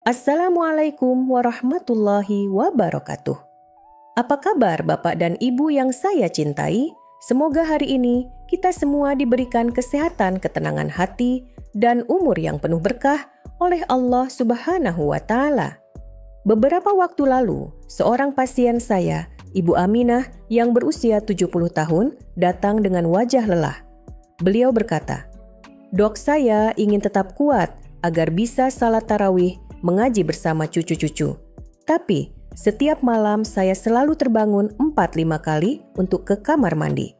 Assalamualaikum warahmatullahi wabarakatuh. Apa kabar Bapak dan Ibu yang saya cintai? Semoga hari ini kita semua diberikan kesehatan, ketenangan hati, dan umur yang penuh berkah oleh Allah Subhanahu wa Ta'ala. Beberapa waktu lalu, seorang pasien saya, Ibu Aminah yang berusia 70 tahun, datang dengan wajah lelah. Beliau berkata, "Dok, saya ingin tetap kuat agar bisa salat tarawih, mengaji bersama cucu-cucu. Tapi setiap malam saya selalu terbangun 4-5 kali untuk ke kamar mandi.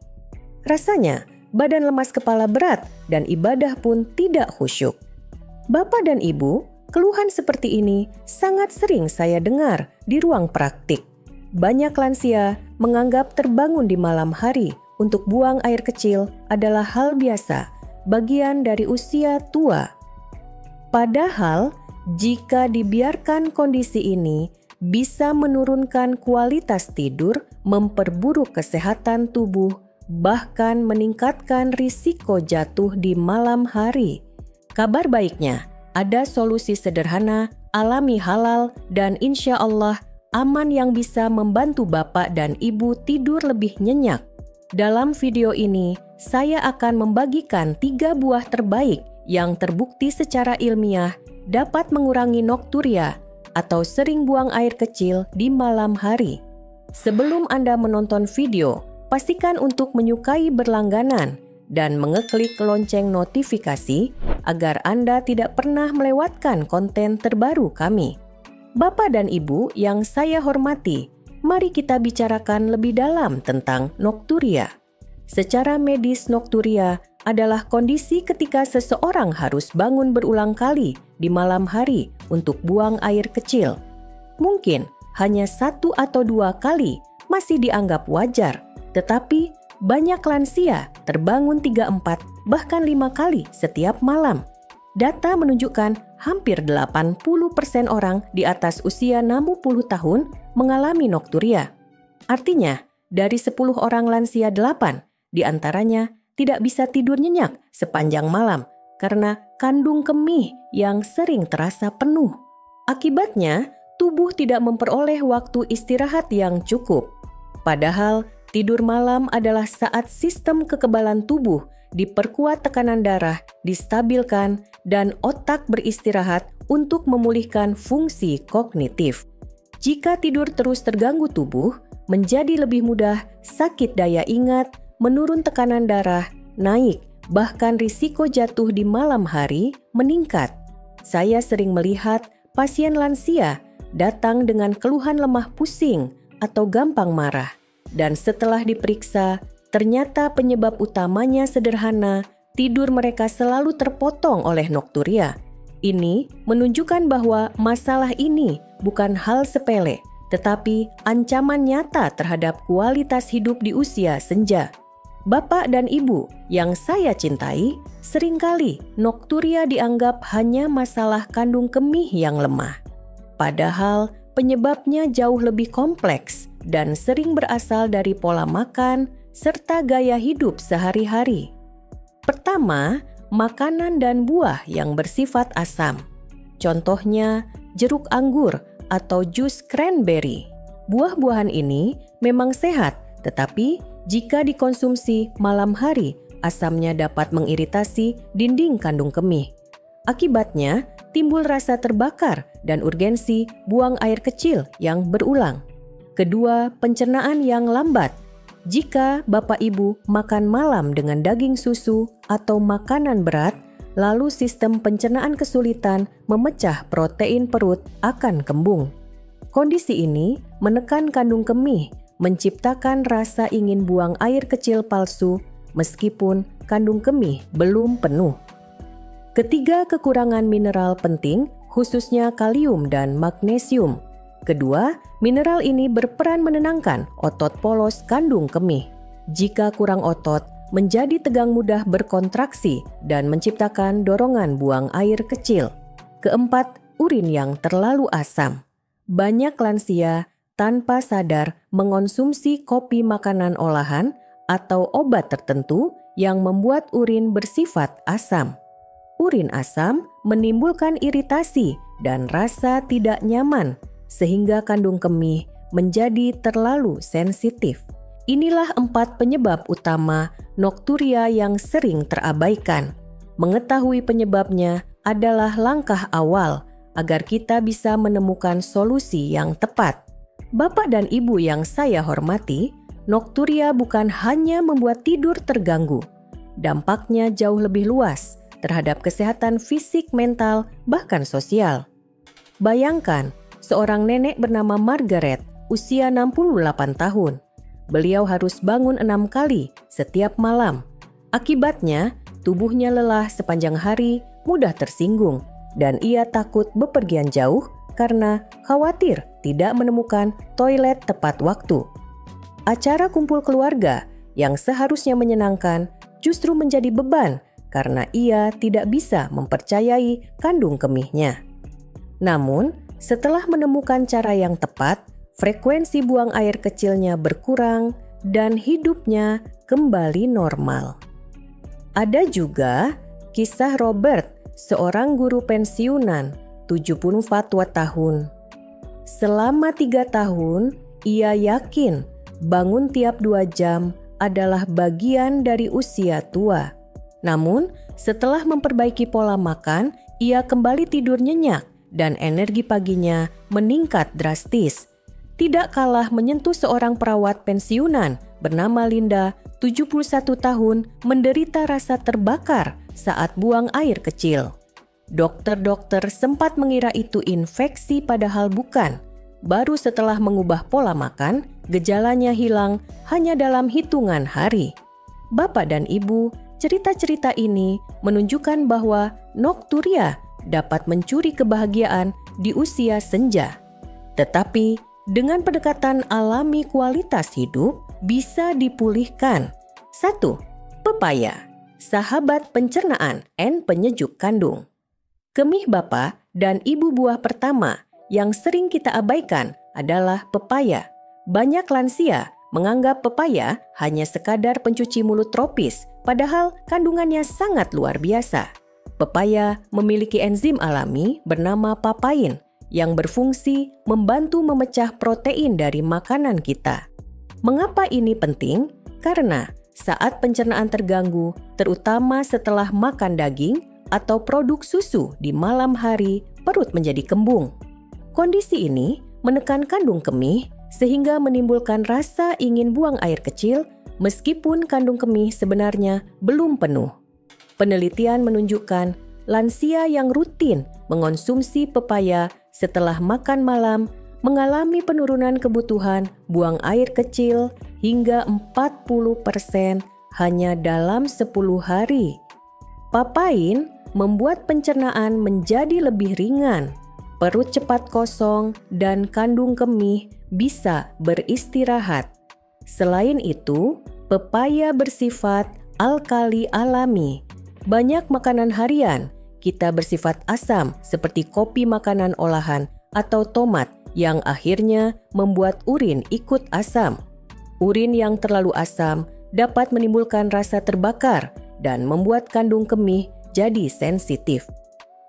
Rasanya badan lemas, kepala berat, dan ibadah pun tidak khusyuk." Bapak dan Ibu, keluhan seperti ini sangat sering saya dengar di ruang praktik. Banyak lansia menganggap terbangun di malam hari untuk buang air kecil adalah hal biasa, bagian dari usia tua. Padahal, jika dibiarkan kondisi ini bisa menurunkan kualitas tidur, memperburuk kesehatan tubuh, bahkan meningkatkan risiko jatuh di malam hari. Kabar baiknya, ada solusi sederhana, alami, halal, dan insya Allah aman yang bisa membantu Bapak dan Ibu tidur lebih nyenyak. Dalam video ini, saya akan membagikan 3 buah terbaik yang terbukti secara ilmiah dapat mengurangi nokturia atau sering buang air kecil di malam hari. Sebelum Anda menonton video, pastikan untuk menyukai berlangganan dan mengeklik lonceng notifikasi agar Anda tidak pernah melewatkan konten terbaru kami. Bapak dan Ibu yang saya hormati, mari kita bicarakan lebih dalam tentang nokturia. Secara medis, nokturia adalah kondisi ketika seseorang harus bangun berulang kali di malam hari untuk buang air kecil. Mungkin hanya 1 atau 2 kali masih dianggap wajar, tetapi banyak lansia terbangun 3-4 bahkan 5 kali setiap malam. Data menunjukkan hampir 80% orang di atas usia 60 tahun mengalami nokturia. Artinya, dari 10 orang lansia 8 di antaranya tidak bisa tidur nyenyak sepanjang malam karena kandung kemih yang sering terasa penuh. Akibatnya, tubuh tidak memperoleh waktu istirahat yang cukup. Padahal, tidur malam adalah saat sistem kekebalan tubuh diperkuat, tekanan darah distabilkan, dan otak beristirahat untuk memulihkan fungsi kognitif. Jika tidur terus terganggu, tubuh menjadi lebih mudah sakit daya ingat, menurun tekanan darah, naik, bahkan risiko jatuh di malam hari meningkat. Saya sering melihat pasien lansia datang dengan keluhan lemah, pusing, atau gampang marah. Dan setelah diperiksa, ternyata penyebab utamanya sederhana, tidur mereka selalu terpotong oleh nokturia. Ini menunjukkan bahwa masalah ini bukan hal sepele, tetapi ancaman nyata terhadap kualitas hidup di usia senja. Bapak dan Ibu yang saya cintai, seringkali nokturia dianggap hanya masalah kandung kemih yang lemah. Padahal penyebabnya jauh lebih kompleks dan sering berasal dari pola makan serta gaya hidup sehari-hari. Pertama, makanan dan buah yang bersifat asam. Contohnya, jeruk anggur atau jus cranberry. Buah-buahan ini memang sehat, tetapi jika dikonsumsi malam hari, asamnya dapat mengiritasi dinding kandung kemih. Akibatnya, timbul rasa terbakar dan urgensi buang air kecil yang berulang. Kedua, pencernaan yang lambat. Jika Bapak Ibu makan malam dengan daging susu atau makanan berat, lalu sistem pencernaan kesulitan memecah protein perut akan kembung. Kondisi ini menekan kandung kemih, menciptakan rasa ingin buang air kecil palsu meskipun kandung kemih belum penuh. Ketiga, kekurangan mineral penting, khususnya kalium dan magnesium. Kedua, mineral ini berperan menenangkan otot polos kandung kemih. Jika kurang otot, menjadi tegang, mudah berkontraksi dan menciptakan dorongan buang air kecil. Keempat, urin yang terlalu asam. Banyak lansia tanpa sadar mengonsumsi kopi, makanan olahan, atau obat tertentu yang membuat urin bersifat asam. Urin asam menimbulkan iritasi dan rasa tidak nyaman, sehingga kandung kemih menjadi terlalu sensitif. Inilah 4 penyebab utama nokturia yang sering terabaikan. Mengetahui penyebabnya adalah langkah awal agar kita bisa menemukan solusi yang tepat. Bapak dan Ibu yang saya hormati, nokturia bukan hanya membuat tidur terganggu. Dampaknya jauh lebih luas terhadap kesehatan fisik, mental, bahkan sosial. Bayangkan, seorang nenek bernama Margaret, usia 68 tahun. Beliau harus bangun 6 kali setiap malam. Akibatnya, tubuhnya lelah sepanjang hari, mudah tersinggung, dan ia takut bepergian jauh karena khawatir tidak menemukan toilet tepat waktu. Acara kumpul keluarga yang seharusnya menyenangkan justru menjadi beban karena ia tidak bisa mempercayai kandung kemihnya. Namun, setelah menemukan cara yang tepat, frekuensi buang air kecilnya berkurang dan hidupnya kembali normal. Ada juga kisah Robert, seorang guru pensiunan, 74 tahun. Selama 3 tahun, ia yakin bangun tiap 2 jam adalah bagian dari usia tua. Namun, setelah memperbaiki pola makan, ia kembali tidur nyenyak dan energi paginya meningkat drastis. Tidak kalah menyentuh seorang perawat pensiunan bernama Linda, 71 tahun, menderita rasa terbakar saat buang air kecil. Dokter-dokter sempat mengira itu infeksi padahal bukan. Baru setelah mengubah pola makan, gejalanya hilang hanya dalam hitungan hari. Bapak dan Ibu, cerita-cerita ini menunjukkan bahwa nokturia dapat mencuri kebahagiaan di usia senja. Tetapi, dengan pendekatan alami kualitas hidup bisa dipulihkan. 1. Pepaya, sahabat pencernaan dan penyejuk kandung. Kemih bapak dan ibu buah pertama yang sering kita abaikan adalah pepaya. Banyak lansia menganggap pepaya hanya sekadar pencuci mulut tropis, padahal kandungannya sangat luar biasa. Pepaya memiliki enzim alami bernama papain yang berfungsi membantu memecah protein dari makanan kita. Mengapa ini penting? Karena saat pencernaan terganggu, terutama setelah makan daging atau produk susu di malam hari, perut menjadi kembung. Kondisi ini menekan kandung kemih sehingga menimbulkan rasa ingin buang air kecil meskipun kandung kemih sebenarnya belum penuh. Penelitian menunjukkan lansia yang rutin mengonsumsi pepaya setelah makan malam mengalami penurunan kebutuhan buang air kecil hingga 40% hanya dalam 10 hari. Papain membuat pencernaan menjadi lebih ringan, perut cepat kosong, dan kandung kemih bisa beristirahat. Selain itu, pepaya bersifat alkali alami. Banyak makanan harian kita bersifat asam seperti kopi makanan olahan atau tomat yang akhirnya membuat urin ikut asam. Urin yang terlalu asam dapat menimbulkan rasa terbakar dan membuat kandung kemih jadi sensitif.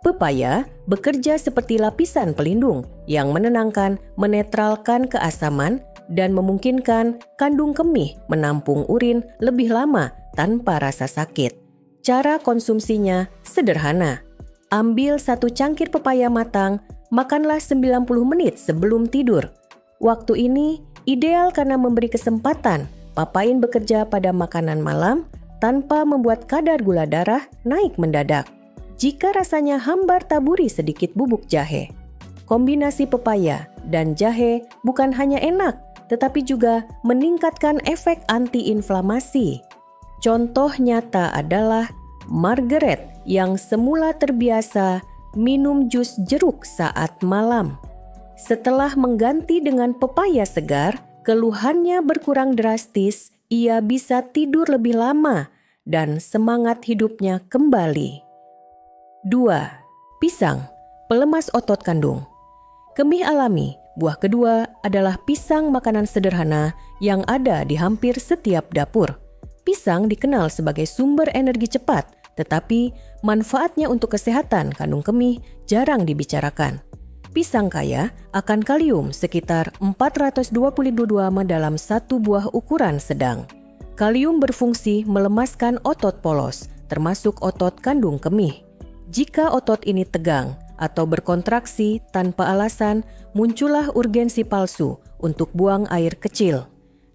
Pepaya bekerja seperti lapisan pelindung yang menenangkan, menetralkan keasaman dan memungkinkan kandung kemih menampung urin lebih lama tanpa rasa sakit. Cara konsumsinya sederhana. Ambil 1 cangkir pepaya matang, makanlah 90 menit sebelum tidur. Waktu ini ideal karena memberi kesempatan papain bekerja pada makanan malam tanpa membuat kadar gula darah naik mendadak. Jika rasanya hambar, taburi sedikit bubuk jahe. Kombinasi pepaya dan jahe bukan hanya enak, tetapi juga meningkatkan efek antiinflamasi. Contoh nyata adalah Margaret yang semula terbiasa minum jus jeruk saat malam. Setelah mengganti dengan pepaya segar, keluhannya berkurang drastis, ia bisa tidur lebih lama dan semangat hidupnya kembali. 2. Pisang, pelemas otot kandung. Kemih alami, buah kedua adalah pisang, makanan sederhana yang ada di hampir setiap dapur. Pisang dikenal sebagai sumber energi cepat, Tetapi manfaatnya untuk kesehatan kandung kemih jarang dibicarakan. Pisang kaya akan kalium sekitar 422 dalam satu buah ukuran sedang. Kalium berfungsi melemaskan otot polos, termasuk otot kandung kemih. Jika otot ini tegang atau berkontraksi tanpa alasan, muncullah urgensi palsu untuk buang air kecil.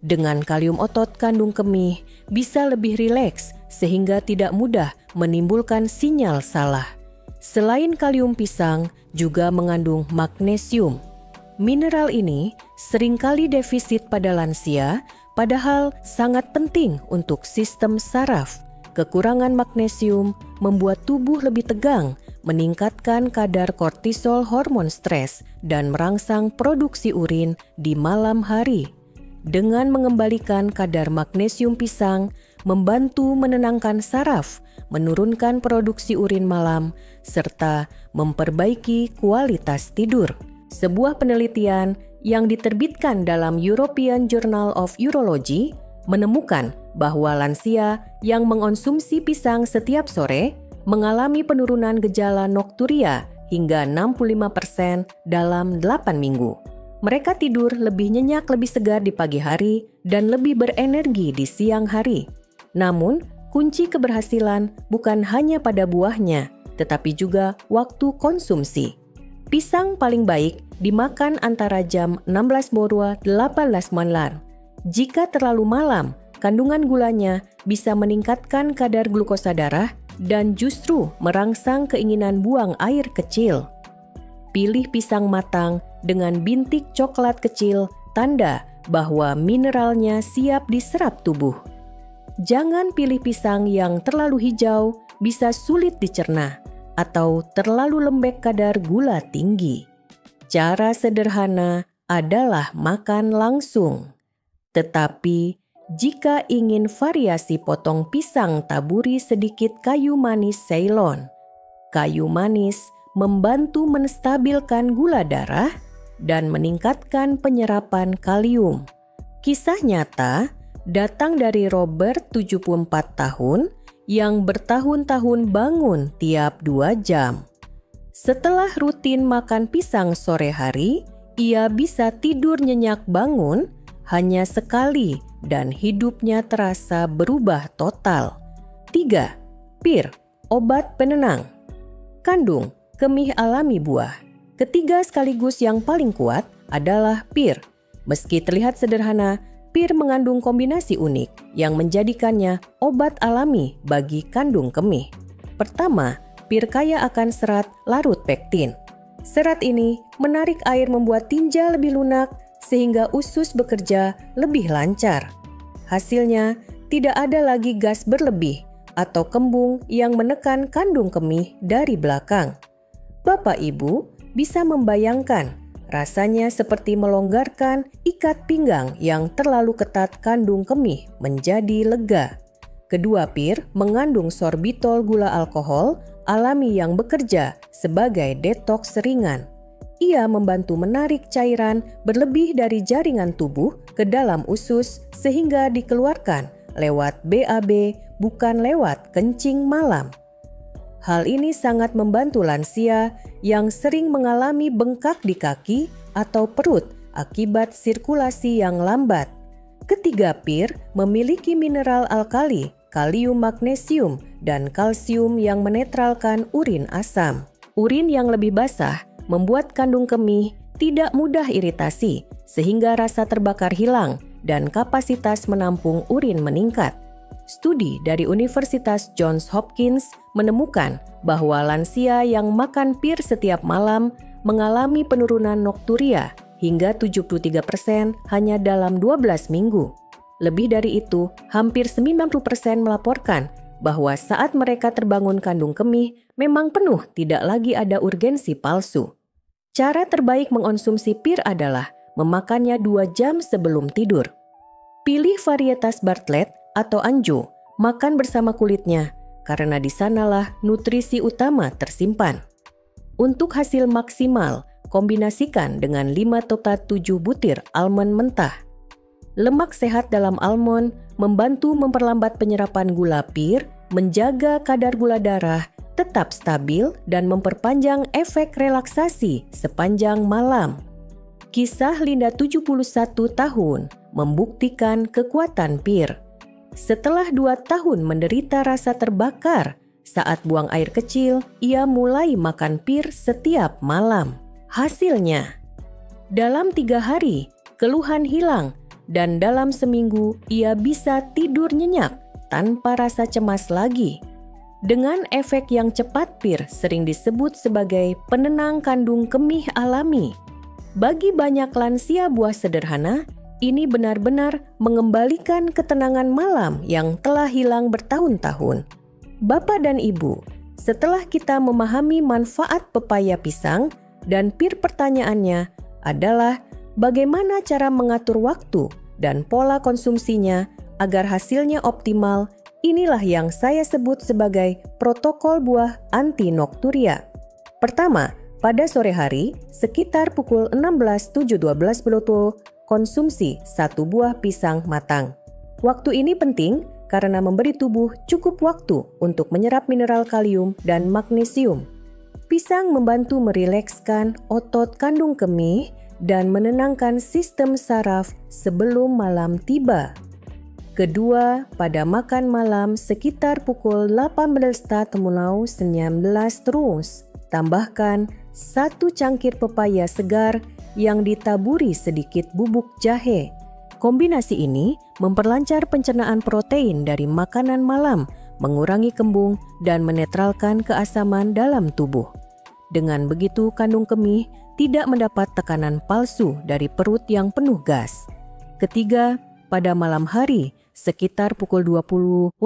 Dengan kalium otot kandung kemih bisa lebih rileks sehingga tidak mudah menimbulkan sinyal salah. Selain kalium, pisang juga mengandung magnesium. Mineral ini seringkali defisit pada lansia, padahal sangat penting untuk sistem saraf. Kekurangan magnesium membuat tubuh lebih tegang, meningkatkan kadar kortisol hormon stres, dan merangsang produksi urin di malam hari. Dengan mengembalikan kadar magnesium, pisang membantu menenangkan saraf, menurunkan produksi urin malam, serta memperbaiki kualitas tidur. Sebuah penelitian yang diterbitkan dalam European Journal of Urology menemukan bahwa lansia yang mengonsumsi pisang setiap sore mengalami penurunan gejala nokturia hingga 65% dalam 8 minggu. Mereka tidur lebih nyenyak, lebih segar di pagi hari, dan lebih berenergi di siang hari. Namun, kunci keberhasilan bukan hanya pada buahnya, tetapi juga waktu konsumsi. Pisang paling baik dimakan antara jam 16:18 malam. Jika terlalu malam, kandungan gulanya bisa meningkatkan kadar glukosa darah dan justru merangsang keinginan buang air kecil. Pilih pisang matang dengan bintik coklat kecil, tanda bahwa mineralnya siap diserap tubuh. Jangan pilih pisang yang terlalu hijau, bisa sulit dicerna, atau terlalu lembek kadar gula tinggi. Cara sederhana adalah makan langsung. Tetapi, jika ingin variasi, potong pisang, taburi sedikit kayu manis Ceylon. Kayu manis membantu menstabilkan gula darah dan meningkatkan penyerapan kalium. Kisah nyata datang dari Robert, 74 tahun, yang bertahun-tahun bangun tiap 2 jam. Setelah rutin makan pisang sore hari, ia bisa tidur nyenyak bangun hanya sekali dan hidupnya terasa berubah total. 3. Pir, obat penenang. Kandung kemih alami buah. Ketiga sekaligus yang paling kuat adalah pir. Meski terlihat sederhana, pir mengandung kombinasi unik yang menjadikannya obat alami bagi kandung kemih. Pertama, pir kaya akan serat larut pektin. Serat ini menarik air, membuat tinja lebih lunak sehingga usus bekerja lebih lancar. Hasilnya, tidak ada lagi gas berlebih atau kembung yang menekan kandung kemih dari belakang. Bapak Ibu bisa membayangkan rasanya seperti melonggarkan ikat pinggang yang terlalu ketat, kandung kemih menjadi lega. Kedua, pir mengandung sorbitol, gula alkohol alami yang bekerja sebagai detoks ringan. Ia membantu menarik cairan berlebih dari jaringan tubuh ke dalam usus sehingga dikeluarkan lewat BAB, bukan lewat kencing malam. Hal ini sangat membantu lansia yang sering mengalami bengkak di kaki atau perut akibat sirkulasi yang lambat. Ketiga, pir memiliki mineral alkali, kalium, magnesium, dan kalsium yang menetralkan urin asam. Urin yang lebih basah membuat kandung kemih tidak mudah iritasi, sehingga rasa terbakar hilang dan kapasitas menampung urin meningkat. Studi dari Universitas Johns Hopkins menemukan bahwa lansia yang makan pir setiap malam mengalami penurunan nokturia hingga 73% hanya dalam 12 minggu. Lebih dari itu, hampir 90% melaporkan bahwa saat mereka terbangun kandung kemih memang penuh, tidak lagi ada urgensi palsu. Cara terbaik mengonsumsi pir adalah memakannya 2 jam sebelum tidur. Pilih varietas Bartlett atau Anjou, makan bersama kulitnya, karena di sanalah nutrisi utama tersimpan. Untuk hasil maksimal, kombinasikan dengan 5-7 butir almond mentah. Lemak sehat dalam almond membantu memperlambat penyerapan gula pir, menjaga kadar gula darah tetap stabil dan memperpanjang efek relaksasi sepanjang malam. Kisah Linda 71 tahun membuktikan kekuatan pir. Setelah 2 tahun menderita rasa terbakar, saat buang air kecil, ia mulai makan pir setiap malam. Hasilnya, dalam 3 hari, keluhan hilang dan dalam seminggu ia bisa tidur nyenyak tanpa rasa cemas lagi. Dengan efek yang cepat, pir sering disebut sebagai penenang kandung kemih alami. Bagi banyak lansia buah sederhana, ini benar-benar mengembalikan ketenangan malam yang telah hilang bertahun-tahun. Bapak dan Ibu, setelah kita memahami manfaat pepaya pisang dan pir, pertanyaannya adalah bagaimana cara mengatur waktu dan pola konsumsinya agar hasilnya optimal. Inilah yang saya sebut sebagai protokol buah anti nokturia. Pertama, pada sore hari, sekitar pukul 16.12 WIB, konsumsi 1 buah pisang matang. Waktu ini penting karena memberi tubuh cukup waktu untuk menyerap mineral kalium dan magnesium. Pisang membantu merilekskan otot kandung kemih dan menenangkan sistem saraf sebelum malam tiba. Kedua, pada makan malam sekitar pukul 18.19 terus, tambahkan 1 cangkir pepaya segar yang ditaburi sedikit bubuk jahe. Kombinasi ini memperlancar pencernaan protein dari makanan malam, mengurangi kembung, dan menetralkan keasaman dalam tubuh. Dengan begitu, kandung kemih tidak mendapat tekanan palsu dari perut yang penuh gas. Ketiga, pada malam hari, sekitar pukul 20.21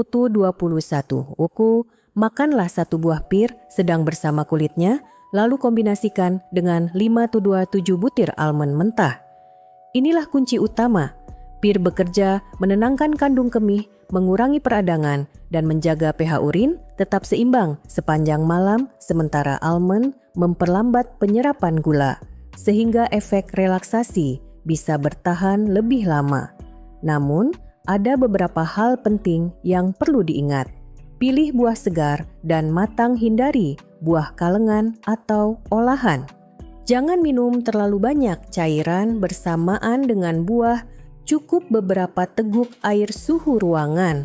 makanlah 1 buah pir sedang bersama kulitnya, lalu kombinasikan dengan 5-27 butir almond mentah. Inilah kunci utama. Pir bekerja menenangkan kandung kemih, mengurangi peradangan, dan menjaga pH urin tetap seimbang sepanjang malam, sementara almond memperlambat penyerapan gula, sehingga efek relaksasi bisa bertahan lebih lama. Namun, ada beberapa hal penting yang perlu diingat. Pilih buah segar dan matang, hindari buah kalengan atau olahan. Jangan minum terlalu banyak cairan bersamaan dengan buah, cukup beberapa teguk air suhu ruangan.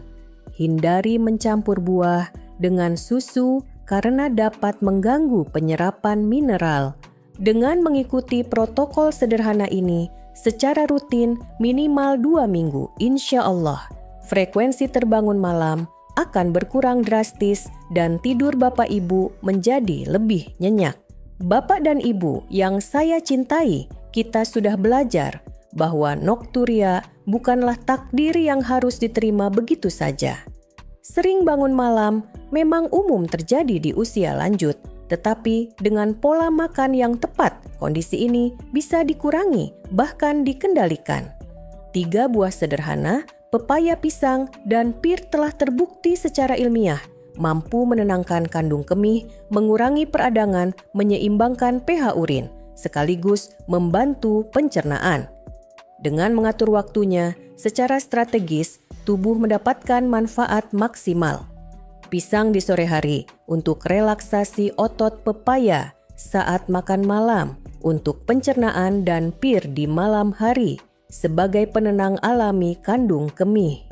Hindari mencampur buah dengan susu karena dapat mengganggu penyerapan mineral. Dengan mengikuti protokol sederhana ini secara rutin minimal 2 minggu, insya Allah, frekuensi terbangun malam akan berkurang drastis dan tidur Bapak Ibu menjadi lebih nyenyak. Bapak dan Ibu yang saya cintai, kita sudah belajar bahwa nokturia bukanlah takdir yang harus diterima begitu saja. Sering bangun malam memang umum terjadi di usia lanjut, tetapi dengan pola makan yang tepat, kondisi ini bisa dikurangi, bahkan dikendalikan. 3 buah sederhana, pepaya pisang, dan pir telah terbukti secara ilmiah mampu menenangkan kandung kemih, mengurangi peradangan, menyeimbangkan pH urin, sekaligus membantu pencernaan. Dengan mengatur waktunya secara strategis, tubuh mendapatkan manfaat maksimal. Pisang di sore hari untuk relaksasi otot, pepaya saat makan malam untuk pencernaan, dan pir di malam hari sebagai penenang alami kandung kemih.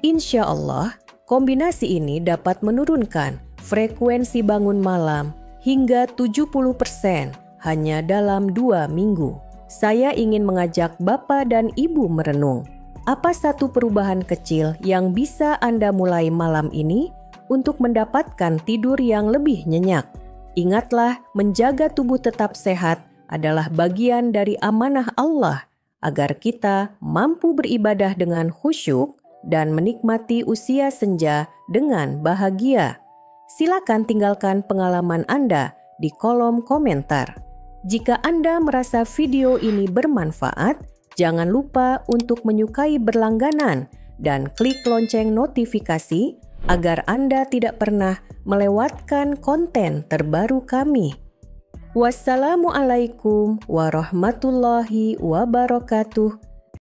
Insya Allah, kombinasi ini dapat menurunkan frekuensi bangun malam hingga 70% hanya dalam 2 minggu. Saya ingin mengajak Bapak dan Ibu merenung. Apa satu perubahan kecil yang bisa Anda mulai malam ini untuk mendapatkan tidur yang lebih nyenyak? Ingatlah, menjaga tubuh tetap sehat adalah bagian dari amanah Allah agar kita mampu beribadah dengan khusyuk dan menikmati usia senja dengan bahagia. Silakan tinggalkan pengalaman Anda di kolom komentar. Jika Anda merasa video ini bermanfaat, jangan lupa untuk menyukai berlangganan dan klik lonceng notifikasi agar Anda tidak pernah melewatkan konten terbaru kami. Wassalamualaikum warahmatullahi wabarakatuh.